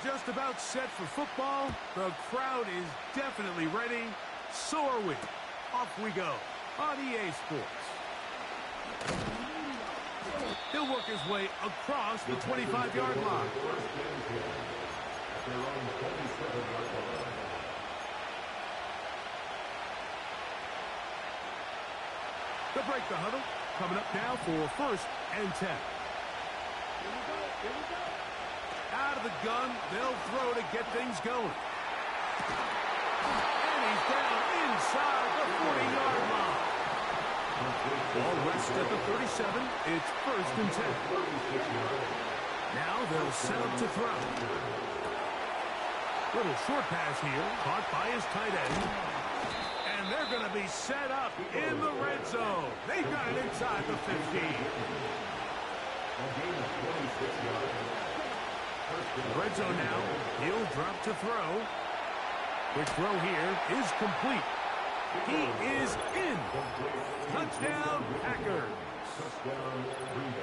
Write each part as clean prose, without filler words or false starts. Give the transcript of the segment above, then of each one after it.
Just about set for football. The crowd is definitely ready. So are we. Off we go on EA Sports. He'll work his way across the 25-yard line. They'll break the huddle. Coming up now for 1st and 10. Out of the gun, they'll throw to get things going. And he's down inside the 40-yard line. Ball rests at the 37. It's 1st and 10. Now they'll set up to throw. Little short pass here, caught by his tight end. And they're going to be set up in the red zone. They've got it inside the 15. Red zone now. He'll drop to throw. Quick throw here is complete. He is in. Touchdown, Packers.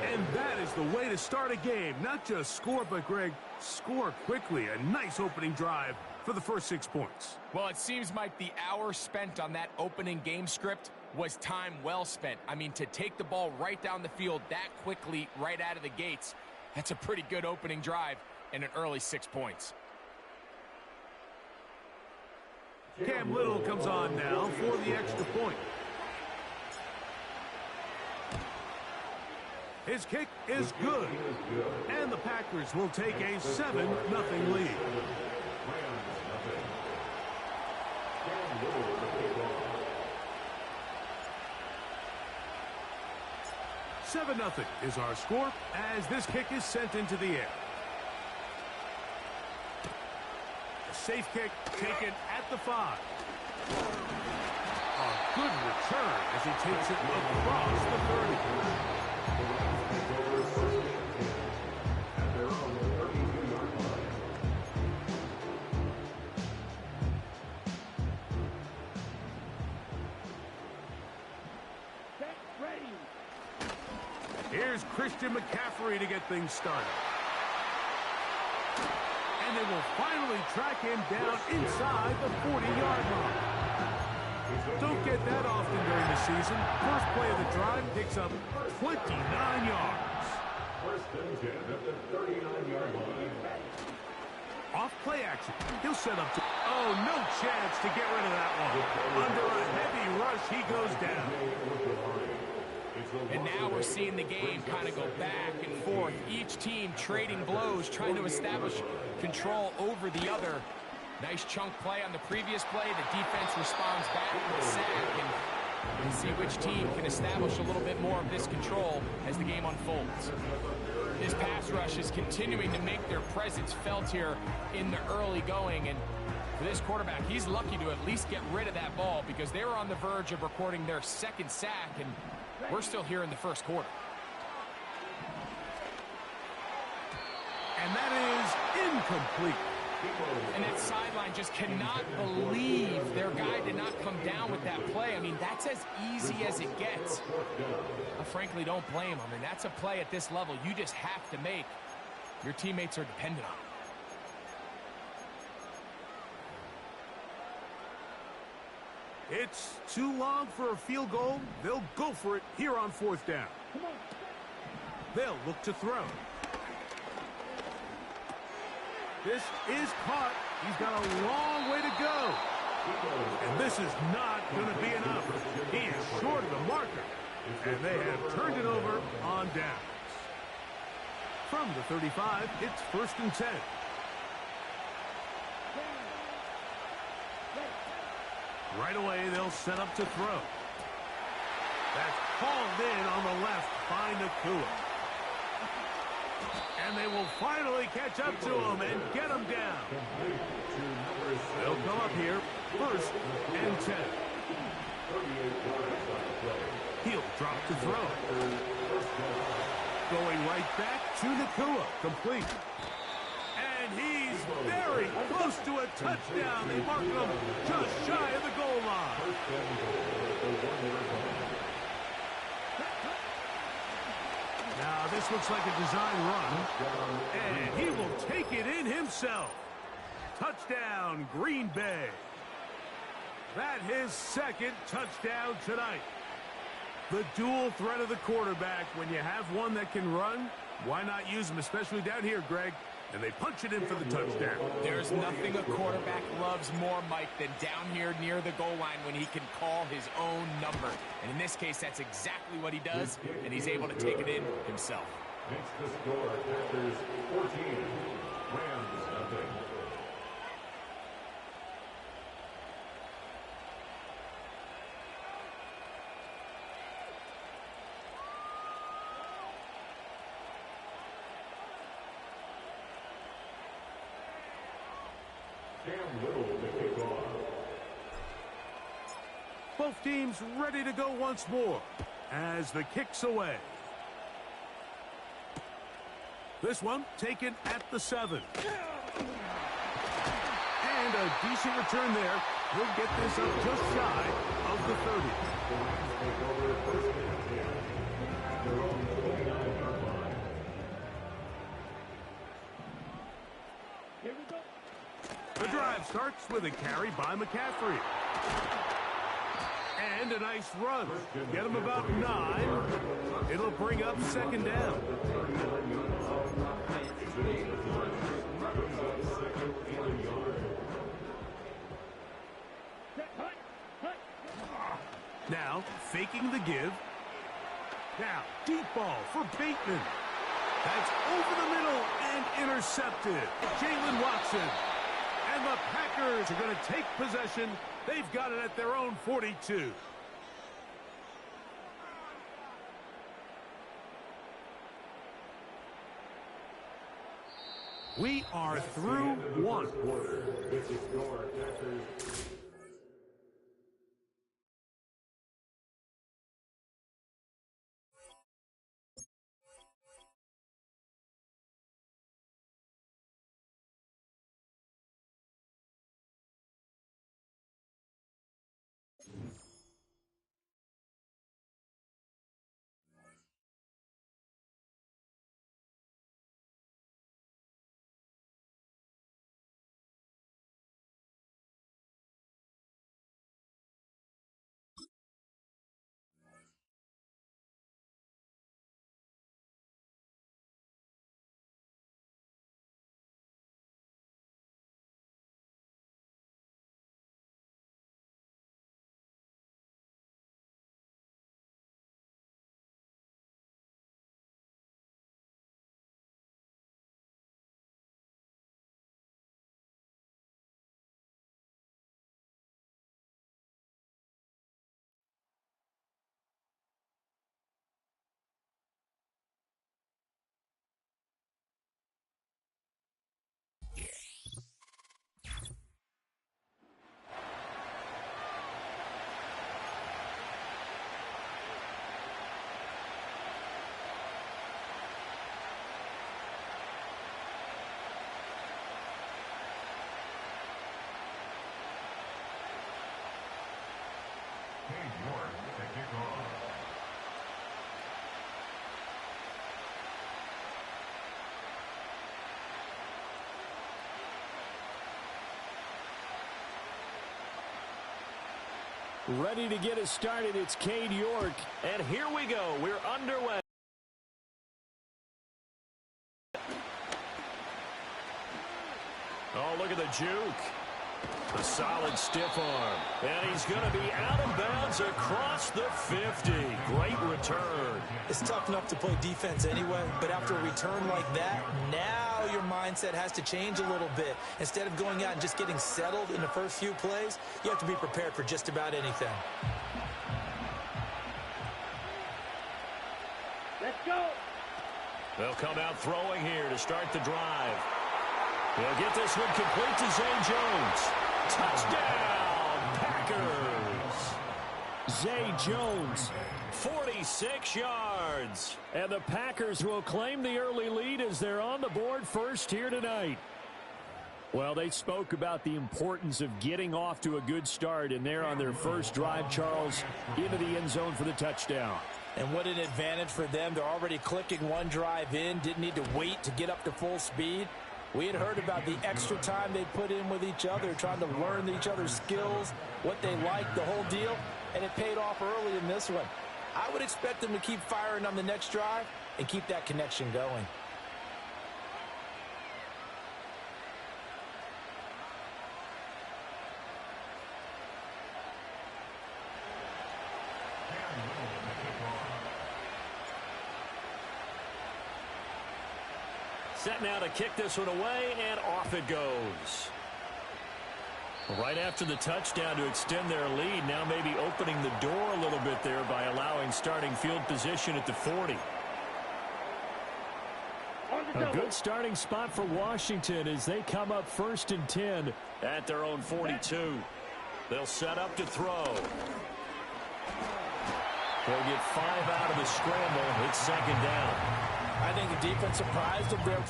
And that is the way to start a game. Not just score, but, Greg, score quickly. A nice opening drive for the first 6 points. Well, it seems like the hour spent on that opening game script was time well spent. I mean, to take the ball right down the field that quickly right out of the gates, that's a pretty good opening drive and an early 6 points. Cam Little comes on now for the extra point. His kick is good. And the Packers will take a 7-0 lead. 7-0 is our score as this kick is sent into the air. A safe kick taken at the 5. A good return as he takes it across the 30. Here's Christian McCaffrey to get things started. And they will finally track him down inside the 40-yard line. Don't get that often during the season. First play of the drive picks up 29 yards. 1st and 10 at the 39-yard line. Off play action. He'll set up to... Oh, no chance to get rid of that one. Under a heavy rush, he goes down. And now we're seeing the game kind of go back and forth. Each team trading blows, trying to establish control over the other. Nice chunk play on the previous play. The defense responds back with a sack. And we'll see which team can establish a little bit more of this control as the game unfolds. This pass rush is continuing to make their presence felt here in the early going. And for this quarterback, he's lucky to at least get rid of that ball because they were on the verge of recording their 2nd sack. And we're still here in the 1st quarter. And that is incomplete. And that sideline just cannot believe their guy did not come down with that play. I mean, that's as easy as it gets. I frankly don't blame him. And that's a play at this level you just have to make. Your teammates are dependent on it. It's too long for a field goal. They'll go for it here on 4th down. They'll look to throw. This is caught. He's got a long way to go. And this is not going to be enough. He is short of the marker. And they have turned it over on downs. From the 35, it's 1st and 10. Right away, they'll set up to throw. That's hauled in on the left by Nakua. And they will finally catch up to him and get him down. They'll come up here, 1st and 10. He'll drop to throw. Going right back to Nakua, complete. And he's very close to a touchdown. They mark him just shy of the goal line. Now, this looks like a design run. And he will take it in himself. himself. Touchdown, Green Bay. That his second touchdown tonight. The dual threat of the quarterback. When you have one that can run, why not use him, especially down here, Greg? And they punch it in for the touchdown. There's nothing a quarterback loves more, Mike, than down here near the goal line when he can call his own number. And in this case, that's exactly what he does, and he's able to take it in himself. Makes the score Packers 14, Rams nothing. Both teams ready to go once more as the kick's away. This one taken at the 7. And a decent return there. He'll get this up just shy of the 30. The drive starts with a carry by McCaffrey. And a nice run. Get him about 9. It'll bring up second down. Now, faking the give. Now, deep ball for Bateman. That's over the middle and intercepted. Jalen Watson. And the Packers are going to take possession. They've got it at their own 42. We are through one quarter. Ready to get us started, it's Cade York. And here we go. We're underway. Oh, look at the juke. A solid stiff arm. And he's going to be out of bounds across the 50. Great return. It's tough enough to play defense anyway, but after a return like that, now your mindset has to change a little bit. Instead of going out and just getting settled in the first few plays, you have to be prepared for just about anything. Let's go. They'll come out throwing here to start the drive. He'll get this one complete to Zay Jones. Touchdown, Packers. Zay Jones, 46 yards. And the Packers will claim the early lead as they're on the board first here tonight. Well, they spoke about the importance of getting off to a good start, and they're on their first drive, Charles, into the end zone for the touchdown. And what an advantage for them. They're already clicking one drive in, didn't need to wait to get up to full speed. We had heard about the extra time they put in with each other, trying to learn each other's skills, what they like, the whole deal, and it paid off early in this one. I would expect them to keep firing on the next drive and keep that connection going. Set now to kick this one away, and off it goes. Right after the touchdown to extend their lead, now maybe opening the door a little bit there by allowing starting field position at the 40. A good starting spot for Washington as they come up 1st and 10 at their own 42. They'll set up to throw. They'll get 5 out of the scramble. It's 2nd down. I think the defense surprised them there.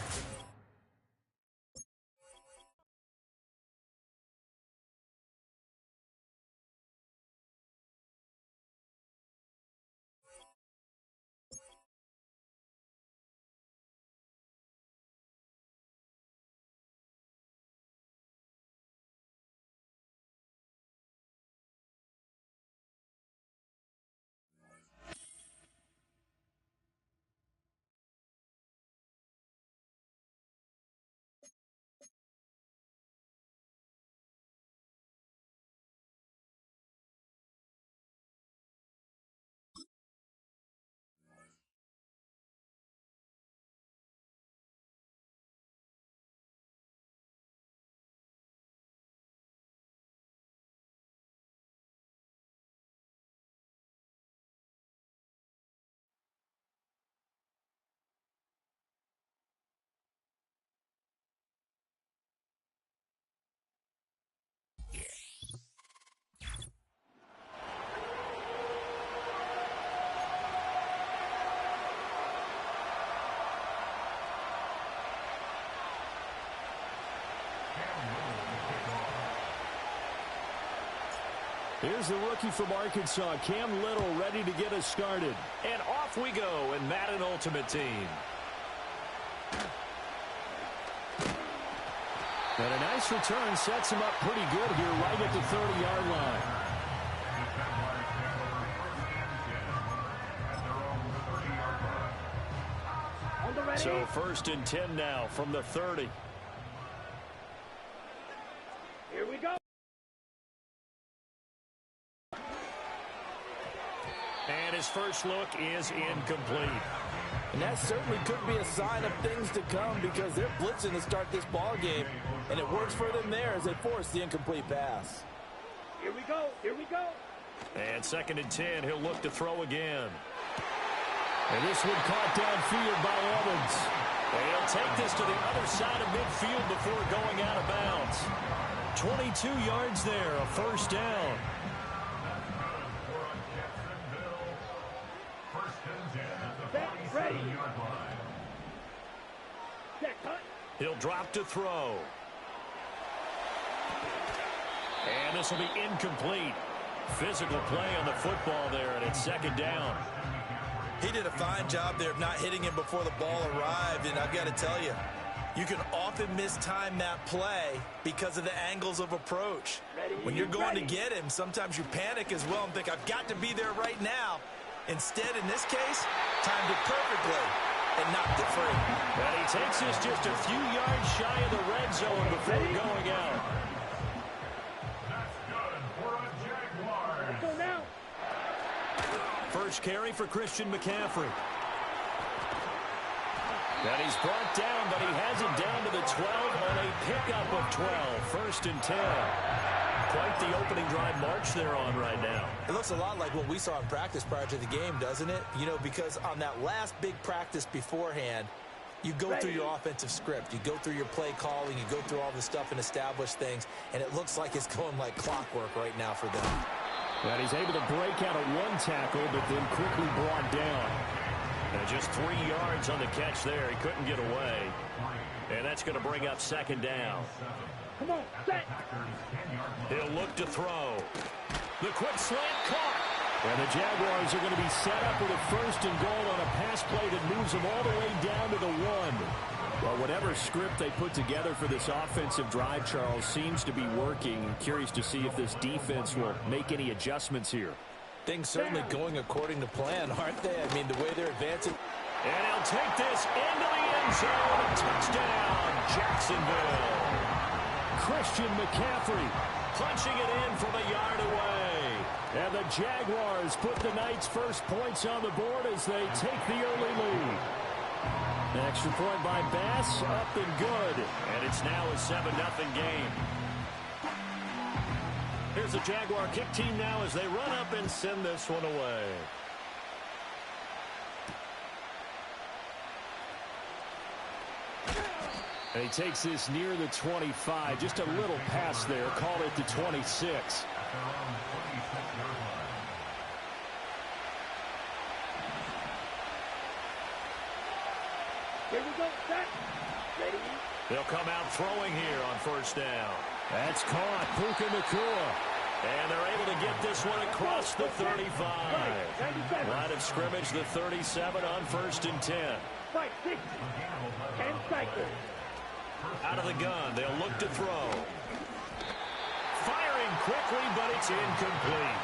Here's the rookie from Arkansas, Cam Little, ready to get us started. And off we go in Madden Ultimate Team. And a nice return sets him up pretty good here right at the 30-yard line. So 1st and 10 now from the 30. Here we go. And his first look is incomplete. And that certainly could be a sign of things to come because they're blitzing to start this ball game, and it works for them there as they force the incomplete pass. Here we go. Here we go. And 2nd and 10, he'll look to throw again. And this one caught downfield by Evans. And he'll take this to the other side of midfield before going out of bounds. 22 yards there, a 1st down. Ready. He'll drop to throw. And this will be incomplete. Physical play on the football there, and it's 2nd down. He did a fine job there of not hitting him before the ball arrived, and I've got to tell you, you can often mistime that play because of the angles of approach. When you're going to get him, sometimes you panic as well and think, I've got to be there right now. Instead, in this case, timed it perfectly and knocked it free. And he takes this just a few yards shy of the red zone before going out. That's good for a Jaguar. Let's go now. First carry for Christian McCaffrey. And he's brought down, but he has it down to the 12 on a pickup of 12. 1st and 10. Quite the opening drive march they're on right now. It looks a lot like what we saw in practice prior to the game, doesn't it? You know, because on that last big practice beforehand, you go through your offensive script. You go through your play calling. You go through all the stuff and establish things. And it looks like it's going like clockwork right now for them. And he's able to break out of one tackle, but then quickly brought down. And just 3 yards on the catch there. He couldn't get away. And that's going to bring up 2nd down. Come on, set. He'll look to throw. The quick slant caught. And the Jaguars are going to be set up with a 1st and goal on a pass play that moves them all the way down to the 1. Well, whatever script they put together for this offensive drive, Charles, seems to be working. I'm curious to see if this defense will make any adjustments here. Things certainly going according to plan, aren't they? I mean, the way they're advancing. And he'll take this into the end zone. Touchdown, Jacksonville. Christian McCaffrey punching it in from a yard away. And the Jaguars put the night's first points on the board as they take the early lead. An extra point by Bass, up and good. And it's now a 7-0 game. Here's the Jaguar kick team now as they run up and send this one away. And he takes this near the 25. Just a little pass there. Call it the 26. Here we go, set, ready. They'll come out throwing here on first down. That's caught. Puka Nacua. And they're able to get this one across the 35. Line of scrimmage, the 37 on 1st and 10. 5, 6, 10 cycles. Out of the gun, they'll look to throw. Firing quickly, but it's incomplete.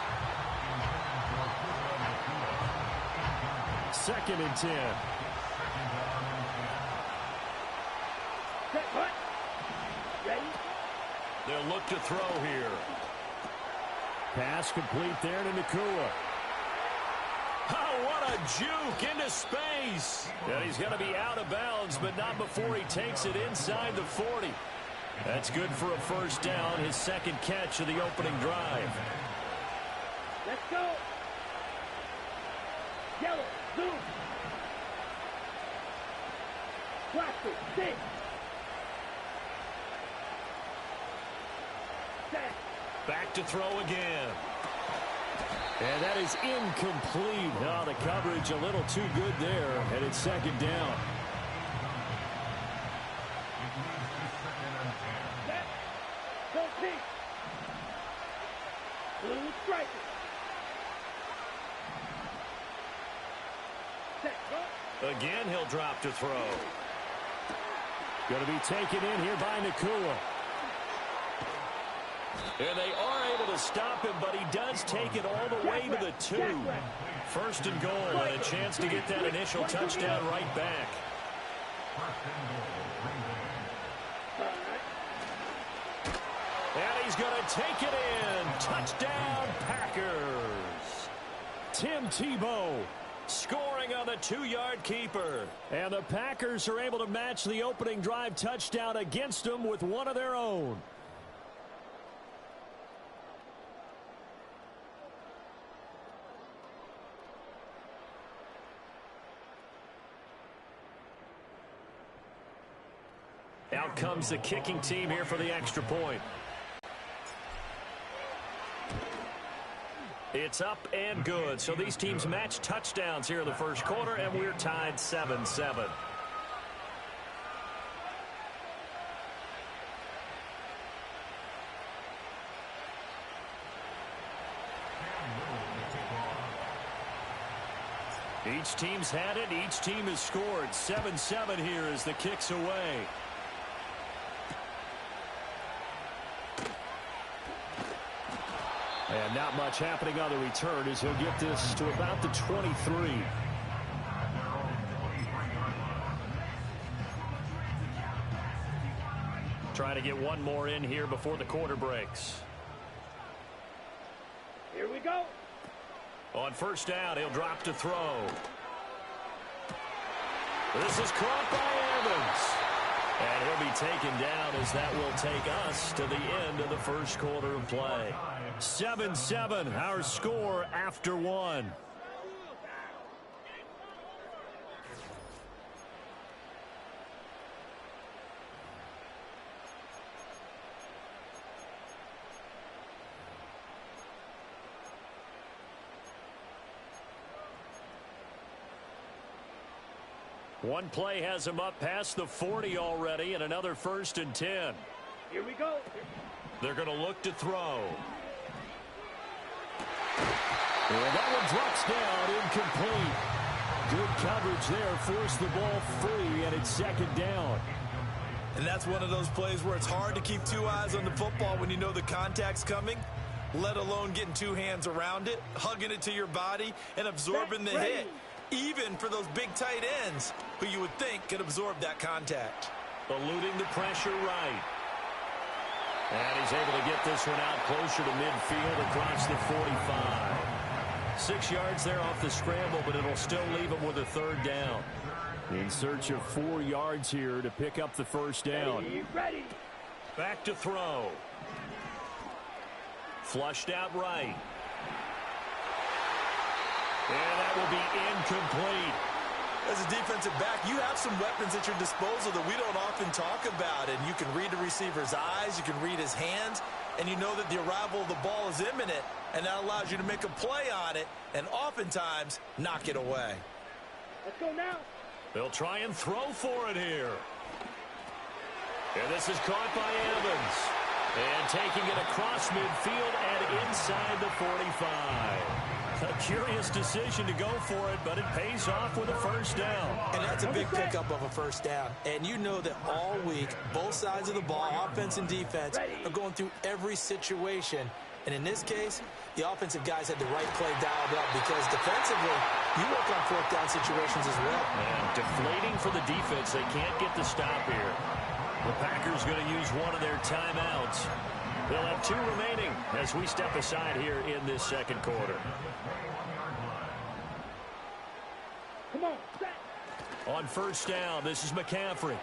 2nd and 10. Set, what? Ready? They'll look to throw here. Pass complete there to Nacua. Oh, what a juke into space. And he's going to be out of bounds, but not before he takes it inside the 40. That's good for a first down, his 2nd catch of the opening drive. Let's go. Yellow, zoom. Plastic, 6. Set. Back to throw again. And that is incomplete. Oh, the coverage a little too good there, and it's 2nd down. Set. Go pink. Blue striker. Set. Go. Again, he'll drop to throw. Going to be taken in here by Nacua. And they are able to stop him, but he does take it all the way to the 2. 1st and goal, and a chance to get that initial touchdown right back. And he's going to take it in. Touchdown, Packers. Tim Tebow scoring on the 2-yard keeper. And the Packers are able to match the opening drive touchdown against them with one of their own. Out comes the kicking team here for the extra point. It's up and good. So these teams match touchdowns here in the first quarter, and we're tied 7-7. Each team's had it. Each team has scored. 7-7 here as the kick's away. And not much happening on the return as he'll get this to about the 23. Trying to get one more in here before the quarter breaks. Here we go. On first down, he'll drop to throw. This is caught by Evans. And he'll be taken down as that will take us to the end of the first quarter of play. 7-7, our score after one. One play has him up past the 40 already, and another 1st and 10. Here we go. They're going to look to throw. And that one drops down incomplete. Good coverage there. Forced the ball free, and it's second down. And that's one of those plays where it's hard to keep two eyes on the football when you know the contact's coming, let alone getting two hands around it, hugging it to your body, and absorbing the hit, even for those big tight ends who you would think could absorb that contact. Eluding the pressure right. And he's able to get this one out closer to midfield across the 45. 6 yards there off the scramble, but it'll still leave him with a third down. In search of 4 yards here to pick up the first down. Ready. Back to throw. Flushed out right. And that will be incomplete. As a defensive back, you have some weapons at your disposal that we don't often talk about. And you can read the receiver's eyes, you can read his hands, and you know that the arrival of the ball is imminent. And that allows you to make a play on it and oftentimes knock it away. Let's go now. They'll try and throw for it here. And this is caught by Evans. And taking it across midfield and inside the 45. A curious decision to go for it, but it pays off with a first down. And that's a big pickup of a first down. And you know that all week, both sides of the ball, offense and defense, are going through every situation. And in this case, the offensive guys had the right play dialed up because defensively, you work on fourth down situations as well. And deflating for the defense. They can't get the stop here. The Packers going to use one of their timeouts. They'll have 2 remaining as we step aside here in this second quarter. Come on, set. On first down, this is McCaffrey.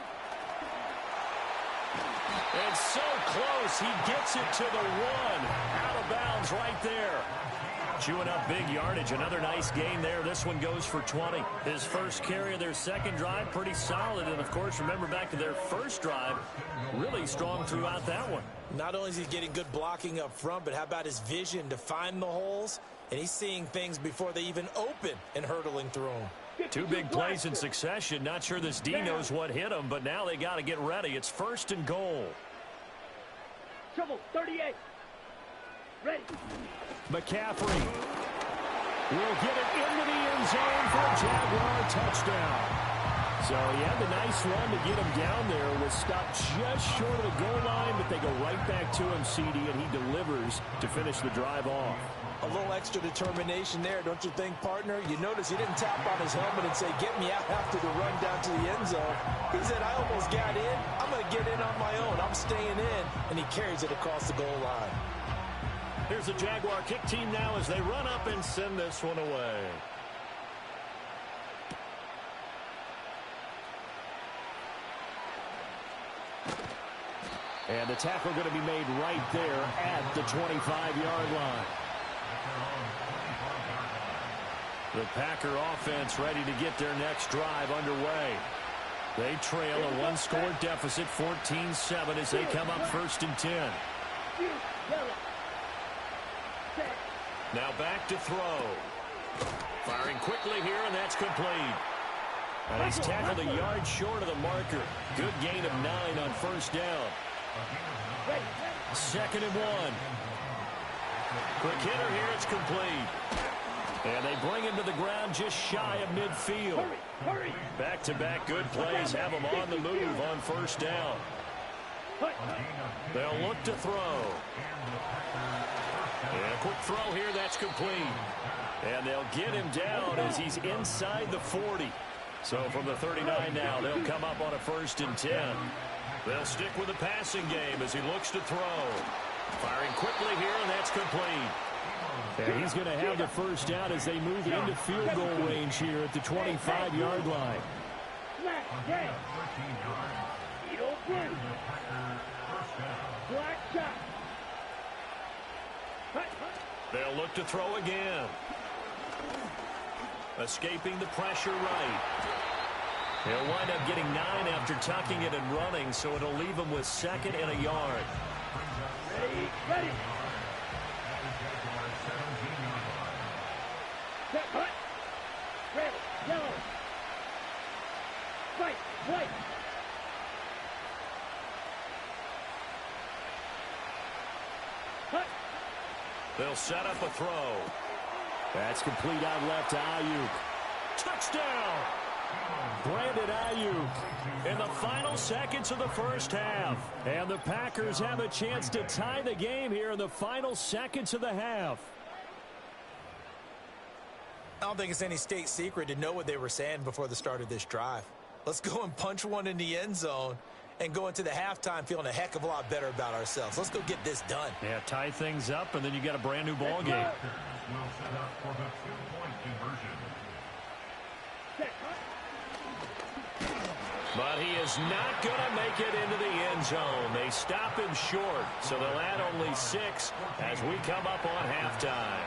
And so close, he gets it to the 1. Out of bounds right there. Chewing up big yardage. Another nice gain there. This one goes for 20. His first carry of their second drive, pretty solid. And, of course, remember back to their first drive, really strong throughout that one. Not only is he getting good blocking up front, but how about his vision to find the holes? And he's seeing things before they even open and hurtling through them. 2 big plays in succession. Not sure this D knows what hit him, but now they got to get ready. It's first and goal. Trouble, 38. Ready. McCaffrey will get it into the end zone for a Jaguar touchdown. So he had the nice run to get him down there. Was stopped just short of the goal line, but they go right back to him, CD, and he delivers to finish the drive off. A little extra determination there, don't you think, partner? You notice he didn't tap on his helmet and say, get me out after the run down to the end zone. He said, I almost got in. I'm going to get in on my own. I'm staying in. And he carries it across the goal line. Here's the Jaguar kick team now as they run up and send this one away. And the tackle going to be made right there at the 25-yard line. The Packer offense ready to get their next drive underway. They trail a 1-score deficit, 14-7, as they come up first and 10. Now back to throw. Firing quickly here, and that's complete. And he's tackled a yard short of the marker. Good gain of 9 on first down. Second and 1. Quick hitter here, it's complete. And they bring him to the ground just shy of midfield. Back-to-back good plays have him on the move on first down. They'll look to throw. And a quick throw here, that's complete. And they'll get him down as he's inside the 40. So from the 39 now, they'll come up on a first and 10. They'll stick with the passing game as he looks to throw. Firing quickly here, and that's complete. And he's going to have the first down as they move into field goal range here at the 25-yard line. They'll look to throw again. Escaping the pressure right. He'll wind up getting 9 after tucking it and running, so it'll leave him with second and a yard. Ready. Set, hut. Red, yellow. Fight, white. Hut. They'll set up a throw. That's complete out left to Ayuk. Touchdown! Brandon Ayuk in the final seconds of the first half. And the Packers have a chance to tie the game here in the final seconds of the half. I don't think it's any state secret to know what they were saying before the start of this drive. Let's go and punch one in the end zone and go into the halftime feeling a heck of a lot better about ourselves. Let's go get this done. Yeah, tie things up, and then you got a brand new ball game. But he is not going to make it into the end zone. They stop him short, so they'll add only 6 as we come up on halftime.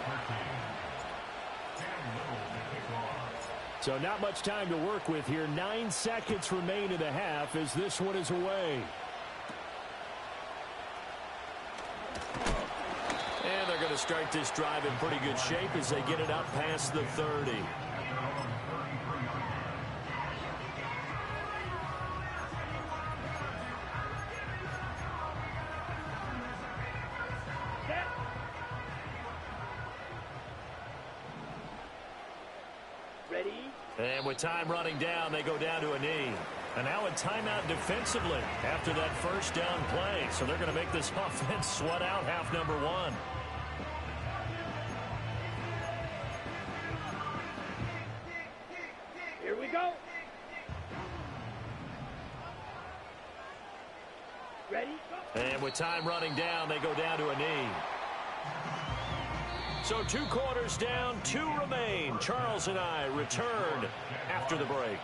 So not much time to work with here. 9 seconds remain in the half as this one is away. And they're going to start this drive in pretty good shape as they get it up past the 30. And with time running down, they go down to a knee. And now a timeout defensively after that first down play. So they're going to make this offense sweat out half number 1. Here we go. Ready? Go. And with time running down, they go down to a knee. So 2 quarters down, 2 remain. Charles and I return after the break.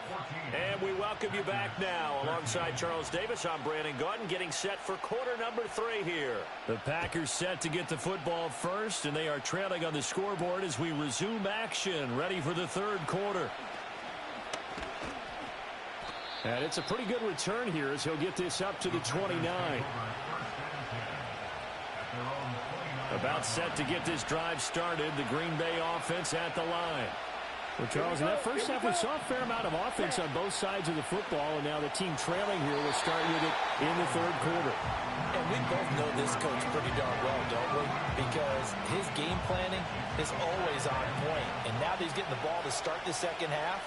And we welcome you back now. Alongside Charles Davis, I'm Brandon Gaudin, getting set for quarter number 3 here. The Packers set to get the football first, and they are trailing on the scoreboard as we resume action, ready for the 3rd quarter. And it's a pretty good return here as he'll get this up to the 29. About set to get this drive started, the Green Bay offense at the line. Well, Charles, in that first half, we saw a fair amount of offense on both sides of the football, and now the team trailing here will start with it in the 3rd quarter. And we both know this coach pretty darn well, don't we? Because his game planning is always on point. And now that he's getting the ball to start the second half,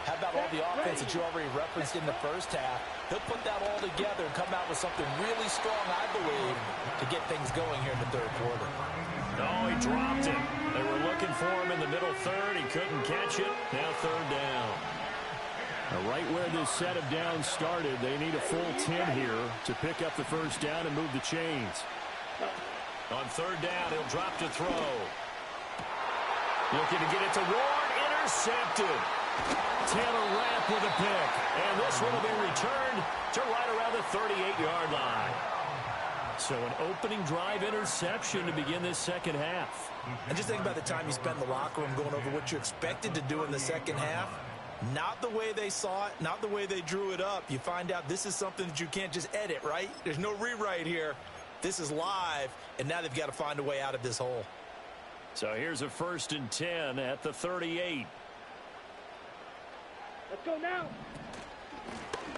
how about all the offense that you already referenced in the first half? He'll put that all together and come out with something really strong, I believe, to get things going here in the 3rd quarter. Oh, he dropped it. They were looking for him in the middle 3rd. He couldn't catch it. Now 3rd down. Now, right where this set of downs started, they need a full 10 here to pick up the first down and move the chains. On 3rd down, he'll drop to throw. Looking to get it to Ward. Intercepted. Taylor Rapp with a pick. And this one will be returned to right around the 38-yard line. So an opening drive interception to begin this second half. And just think about the time you spent in the locker room going over what you expected to do in the second half. Not the way they saw it, not the way they drew it up. You find out this is something that you can't just edit, right? There's no rewrite here. This is live, and now they've got to find a way out of this hole. So here's a 1st and 10 at the 38. Let's go now.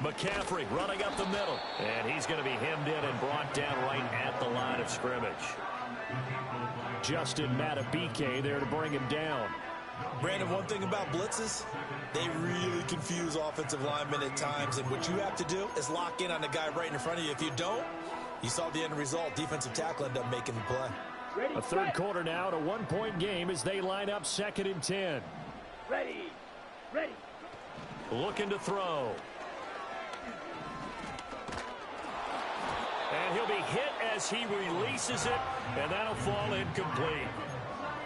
McCaffrey running up the middle. And he's going to be hemmed in and brought down right at the line of scrimmage. Justin Matabike there to bring him down. Brandon, one thing about blitzes, they really confuse offensive linemen at times. And what you have to do is lock in on the guy right in front of you. If you don't, you saw the end result. Defensive tackle ended up making the play. Ready, a 3rd quarter now, a 1-point game as they line up 2nd and 10. Ready. Ready. Looking to throw. And he'll be hit as he releases it, and that'll fall incomplete.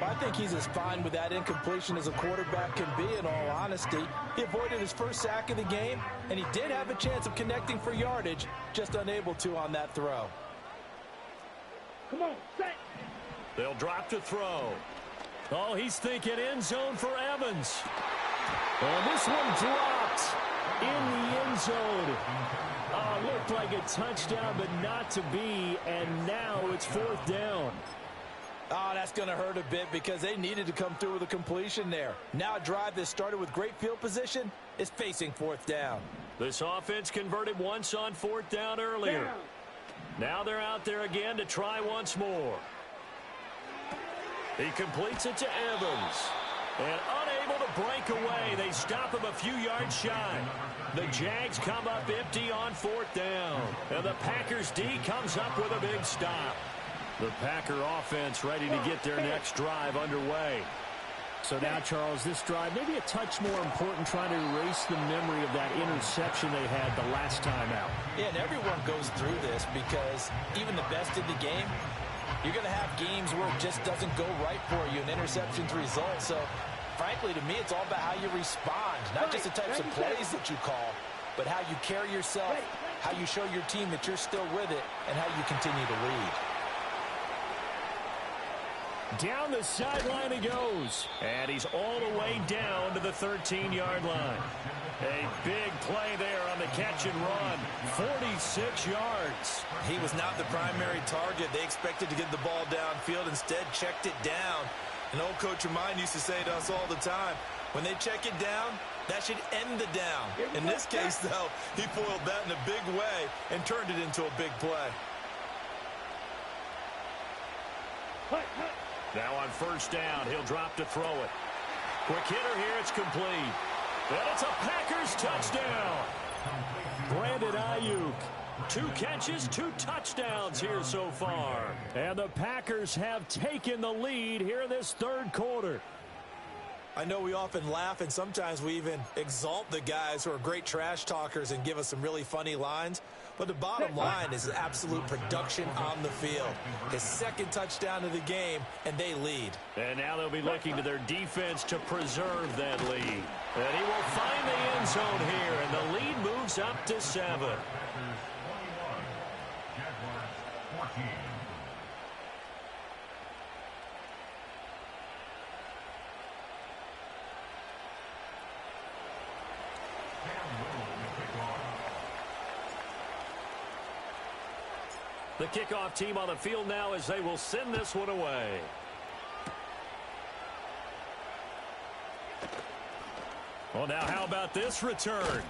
I think he's as fine with that incompletion as a quarterback can be, in all honesty. He avoided his first sack of the game, and he did have a chance of connecting for yardage, just unable to on that throw. Come on, set. They'll drop to throw. Oh, he's thinking end zone for Evans. And this one dropped in the end zone. Oh, looked like a touchdown, but not to be, and now it's 4th down. Oh, that's going to hurt a bit because they needed to come through with a completion there. Now a drive that started with great field position is facing 4th down. This offense converted once on 4th down earlier. Down. Now they're out there again to try once more. He completes it to Evans. And unable to break away. They stop him a few yards shy. The Jags come up empty on 4th down. And the Packers D comes up with a big stop. The Packer offense ready to get their next drive underway. So now, Charles, this drive maybe a touch more important, trying to erase the memory of that interception they had the last time out. Yeah, and everyone goes through this because even the best in the game, you're going to have games where it just doesn't go right for you, and interceptions result. So, frankly, to me, it's all about how you respond, not just the types of plays that you call, but how you carry yourself, how you show your team that you're still with it, and how you continue to lead. Down the sideline he goes. And he's all the way down to the 13-yard line. A big play there on the catch and run. 46 yards. He was not the primary target. They expected to get the ball downfield. Instead, checked it down. An old coach of mine used to say to us all the time, when they check it down, that should end the down. In this case, though, he foiled that in a big way and turned it into a big play. Now on 1st down, he'll drop to throw it. Quick hitter here, it's complete. And it's a Packers touchdown. Brandon Ayuk. 2 catches, 2 touchdowns here so far. And the Packers have taken the lead here in this 3rd quarter. I know we often laugh, and sometimes we even exalt the guys who are great trash talkers and give us some really funny lines. But the bottom line is absolute production on the field. His 2nd touchdown of the game, and they lead. And now they'll be looking to their defense to preserve that lead. And he will find the end zone here, and the lead moves up to 7. The kickoff team on the field now as they will send this one away. Well, now how about this return?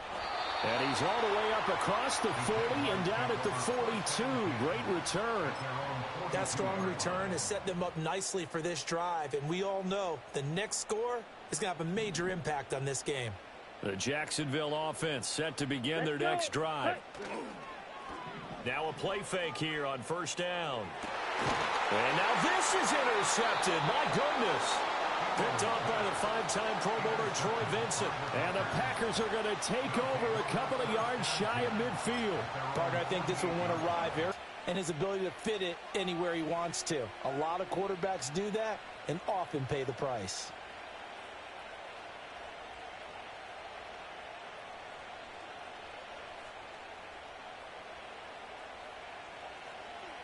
And he's all the way up across the 40 and down at the 42. Great return. That strong return has set them up nicely for this drive, and we all know the next score is going to have a major impact on this game. The Jacksonville offense set to begin their next drive. Now a play fake here on 1st down. And now this is intercepted. My goodness. Picked off by the 5-time Pro Bowler Troy Vincent. And the Packers are going to take over a couple of yards shy of midfield. Partner, I think this will want to arrive here, and his ability to fit it anywhere he wants to. A lot of quarterbacks do that and often pay the price.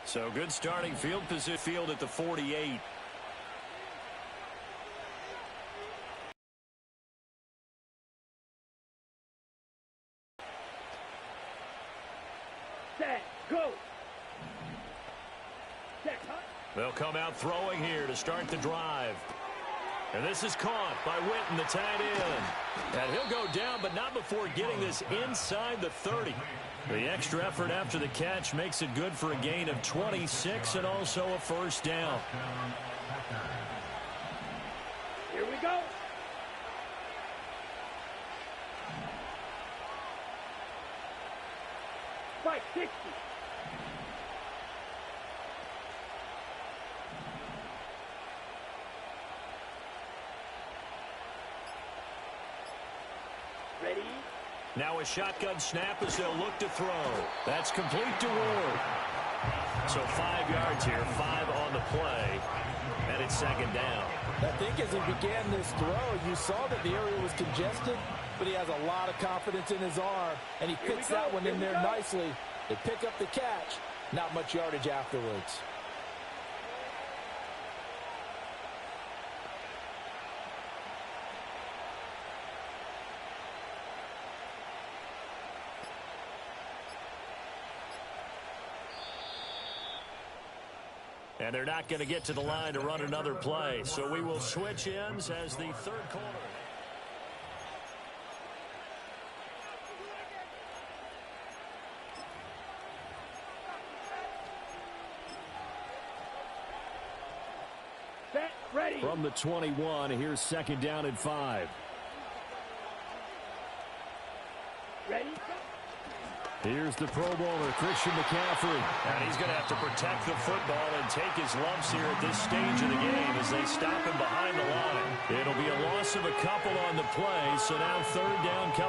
So good starting field position at the 48. Set, go. Set, huh? They'll come out throwing here to start the drive. And this is caught by Witten, the tight end. And he'll go down, but not before getting this inside the 30. The extra effort after the catch makes it good for a gain of 26 and also a 1st down. Here we go. Fight 60. Ready? Now a shotgun snap as they'll look to throw. That's complete to Ward. So 5 yards here, 5 on the play, and it's 2nd down. I think as he began this throw, you saw that the area was congested, but he has a lot of confidence in his arm, and he fits that one in there nicely. They pick up the catch, not much yardage afterwards. And they're not going to get to the line to run another play. So we will switch ends as the 3rd quarter. Set. Ready. From the 21, here's second down and 5. Ready. Here's the Pro Bowler, Christian McCaffrey. And he's going to have to protect the football and take his lumps here at this stage of the game as they stop him behind the line. It'll be a loss of a couple on the play, so now third down.